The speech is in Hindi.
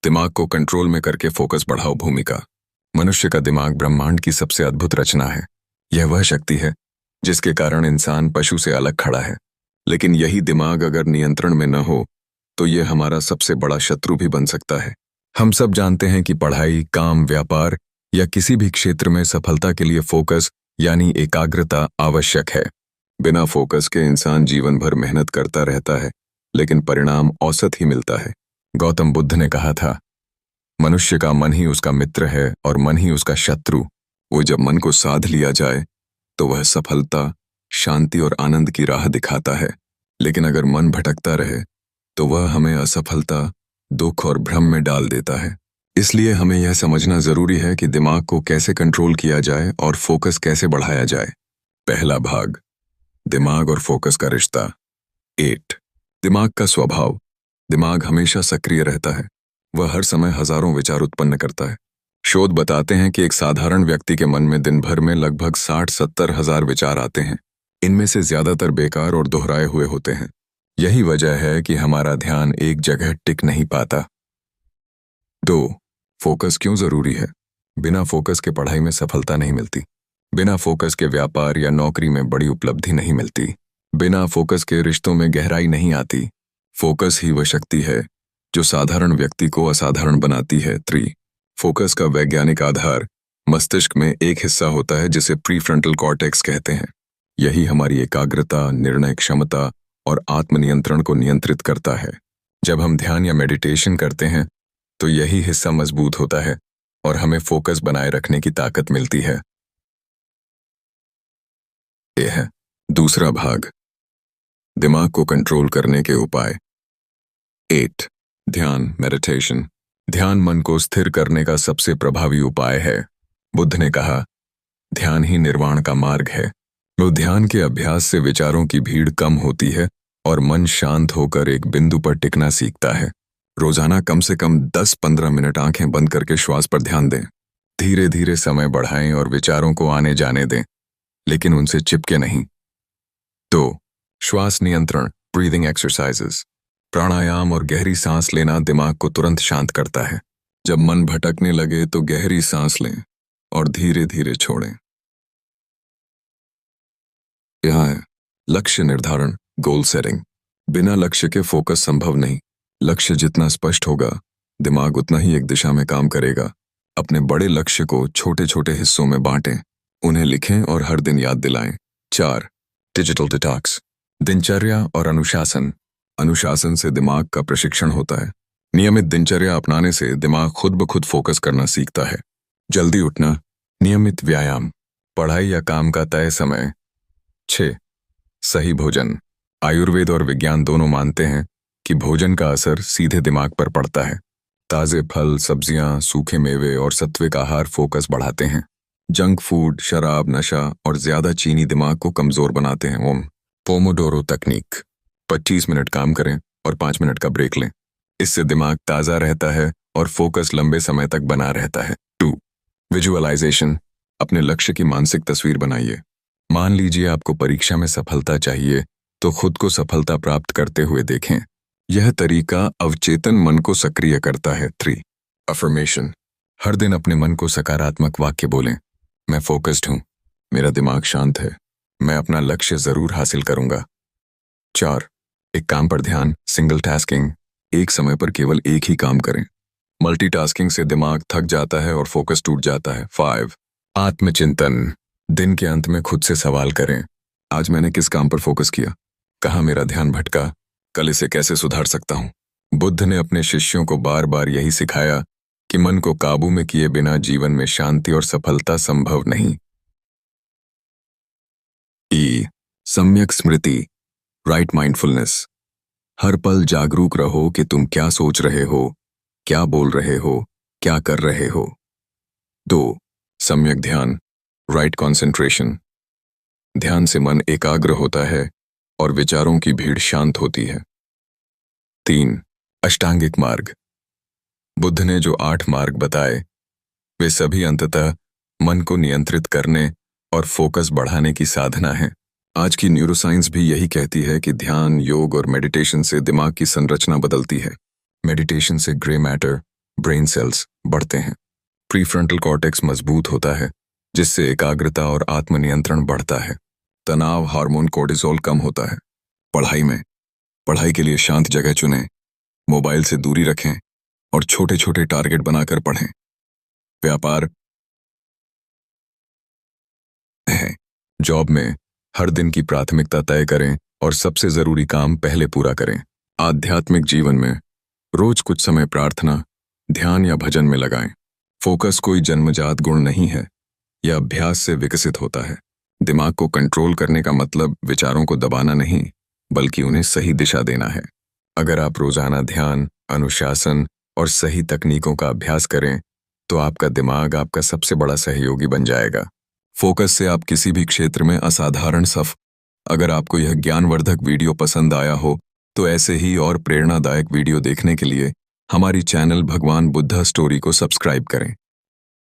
दिमाग को कंट्रोल में करके फोकस बढ़ाओ भूमिका। मनुष्य का दिमाग ब्रह्मांड की सबसे अद्भुत रचना है। यह वह शक्ति है जिसके कारण इंसान पशु से अलग खड़ा है। लेकिन यही दिमाग अगर नियंत्रण में न हो तो यह हमारा सबसे बड़ा शत्रु भी बन सकता है। हम सब जानते हैं कि पढ़ाई, काम, व्यापार या किसी भी क्षेत्र में सफलता के लिए फोकस यानी एकाग्रता आवश्यक है। बिना फोकस के इंसान जीवन भर मेहनत करता रहता है, लेकिन परिणाम औसत ही मिलता है। गौतम बुद्ध ने कहा था, मनुष्य का मन ही उसका मित्र है और मन ही उसका शत्रु। वो जब मन को साध लिया जाए तो वह सफलता, शांति और आनंद की राह दिखाता है। लेकिन अगर मन भटकता रहे तो वह हमें असफलता, दुख और भ्रम में डाल देता है। इसलिए हमें यह समझना जरूरी है कि दिमाग को कैसे कंट्रोल किया जाए और फोकस कैसे बढ़ाया जाए। पहला भाग, दिमाग और फोकस का रिश्ता। 8 दिमाग का स्वभाव। दिमाग हमेशा सक्रिय रहता है। वह हर समय हजारों विचार उत्पन्न करता है। शोध बताते हैं कि एक साधारण व्यक्ति के मन में दिन भर में लगभग 60-70 हजार विचार आते हैं। इनमें से ज्यादातर बेकार और दोहराए हुए होते हैं। यही वजह है कि हमारा ध्यान एक जगह टिक नहीं पाता। 2 फोकस क्यों जरूरी है? बिना फोकस के पढ़ाई में सफलता नहीं मिलती। बिना फोकस के व्यापार या नौकरी में बड़ी उपलब्धि नहीं मिलती। बिना फोकस के रिश्तों में गहराई नहीं आती। फोकस ही वह शक्ति है जो साधारण व्यक्ति को असाधारण बनाती है। 3 फोकस का वैज्ञानिक आधार। मस्तिष्क में एक हिस्सा होता है जिसे प्रीफ्रंटल कॉर्टेक्स कहते हैं। यही हमारी एकाग्रता, निर्णय क्षमता और आत्मनियंत्रण को नियंत्रित करता है। जब हम ध्यान या मेडिटेशन करते हैं तो यही हिस्सा मजबूत होता है और हमें फोकस बनाए रखने की ताकत मिलती है। यह है दूसरा भाग, दिमाग को कंट्रोल करने के उपाय। 8 ध्यान, मेडिटेशन। ध्यान मन को स्थिर करने का सबसे प्रभावी उपाय है। बुद्ध ने कहा, ध्यान ही निर्वाण का मार्ग है। वो ध्यान के अभ्यास से विचारों की भीड़ कम होती है और मन शांत होकर एक बिंदु पर टिकना सीखता है। रोजाना कम से कम 10-15 मिनट आंखें बंद करके श्वास पर ध्यान दें। धीरे धीरे समय बढ़ाएं और विचारों को आने जाने दें, लेकिन उनसे चिपके नहीं। 2 श्वास नियंत्रण, ब्रीदिंग एक्सरसाइजेस। प्राणायाम और गहरी सांस लेना दिमाग को तुरंत शांत करता है। जब मन भटकने लगे तो गहरी सांस लें और धीरे धीरे छोड़ें। यह है लक्ष्य निर्धारण, गोल सेटिंग। बिना लक्ष्य के फोकस संभव नहीं। लक्ष्य जितना स्पष्ट होगा, दिमाग उतना ही एक दिशा में काम करेगा। अपने बड़े लक्ष्य को छोटे छोटे हिस्सों में बांटें, उन्हें लिखें और हर दिन याद दिलाएं। 4 डिजिटल डिटॉक्स, दिनचर्या और अनुशासन। अनुशासन से दिमाग का प्रशिक्षण होता है। नियमित दिनचर्या अपनाने से दिमाग खुद ब खुद फोकस करना सीखता है। जल्दी उठना, नियमित व्यायाम, पढ़ाई या काम का तय समय। 6 सही भोजन। आयुर्वेद और विज्ञान दोनों मानते हैं कि भोजन का असर सीधे दिमाग पर पड़ता है। ताजे फल, सब्जियां, सूखे मेवे और सात्विक आहार फोकस बढ़ाते हैं। जंक फूड, शराब, नशा और ज्यादा चीनी दिमाग को कमजोर बनाते हैं। पोमोडोरो तकनीक, 25 मिनट काम करें और 5 मिनट का ब्रेक लें। इससे दिमाग ताजा रहता है और फोकस लंबे समय तक बना रहता है। 2 विजुअलाइजेशन, अपने लक्ष्य की मानसिक तस्वीर बनाइए। मान लीजिए आपको परीक्षा में सफलता चाहिए, तो खुद को सफलता प्राप्त करते हुए देखें। यह तरीका अवचेतन मन को सक्रिय करता है। 3 अफर्मेशन, हर दिन अपने मन को सकारात्मक वाक्य बोलें। मैं फोकस्ड हूं, मेरा दिमाग शांत है, मैं अपना लक्ष्य जरूर हासिल करूंगा। 4 एक काम पर ध्यान, सिंगल टास्किंग। एक समय पर केवल एक ही काम करें। मल्टीटास्किंग से दिमाग थक जाता है और फोकस टूट जाता है। 5 आत्मचिंतन, दिन के अंत में खुद से सवाल करें, आज मैंने किस काम पर फोकस किया, कहाँ मेरा ध्यान भटका, कल इसे कैसे सुधार सकता हूं। बुद्ध ने अपने शिष्यों को बार बार यही सिखाया कि मन को काबू में किए बिना जीवन में शांति और सफलता संभव नहीं। सम्यक स्मृति, राइट माइंडफुलनेस। हर पल जागरूक रहो कि तुम क्या सोच रहे हो, क्या बोल रहे हो, क्या कर रहे हो। 2 सम्यक ध्यान, राइट कॉन्सेंट्रेशन। ध्यान से मन एकाग्र होता है और विचारों की भीड़ शांत होती है। 3 अष्टांगिक मार्ग। बुद्ध ने जो 8 मार्ग बताए, वे सभी अंततः मन को नियंत्रित करने और फोकस बढ़ाने की साधना है। आज की न्यूरोसाइंस भी यही कहती है कि ध्यान, योग और मेडिटेशन से दिमाग की संरचना बदलती है। मेडिटेशन से ग्रे मैटर, ब्रेन सेल्स बढ़ते हैं। प्रीफ्रंटल कॉर्टेक्स मजबूत होता है, जिससे एकाग्रता और आत्मनियंत्रण बढ़ता है। तनाव हार्मोन कोर्टिसोल कम होता है। पढ़ाई के लिए शांत जगह चुनें, मोबाइल से दूरी रखें और छोटे छोटे टारगेट बनाकर पढ़ें। व्यापार है, जॉब में हर दिन की प्राथमिकता तय करें और सबसे जरूरी काम पहले पूरा करें। आध्यात्मिक जीवन में रोज कुछ समय प्रार्थना, ध्यान या भजन में लगाएं। फोकस कोई जन्मजात गुण नहीं है, यह अभ्यास से विकसित होता है। दिमाग को कंट्रोल करने का मतलब विचारों को दबाना नहीं, बल्कि उन्हें सही दिशा देना है। अगर आप रोजाना ध्यान, अनुशासन और सही तकनीकों का अभ्यास करें, तो आपका दिमाग आपका सबसे बड़ा सहयोगी बन जाएगा। फोकस से आप किसी भी क्षेत्र में असाधारण अगर आपको यह ज्ञानवर्धक वीडियो पसंद आया हो, तो ऐसे ही और प्रेरणादायक वीडियो देखने के लिए हमारी चैनल भगवान बुद्धा स्टोरी को सब्सक्राइब करें।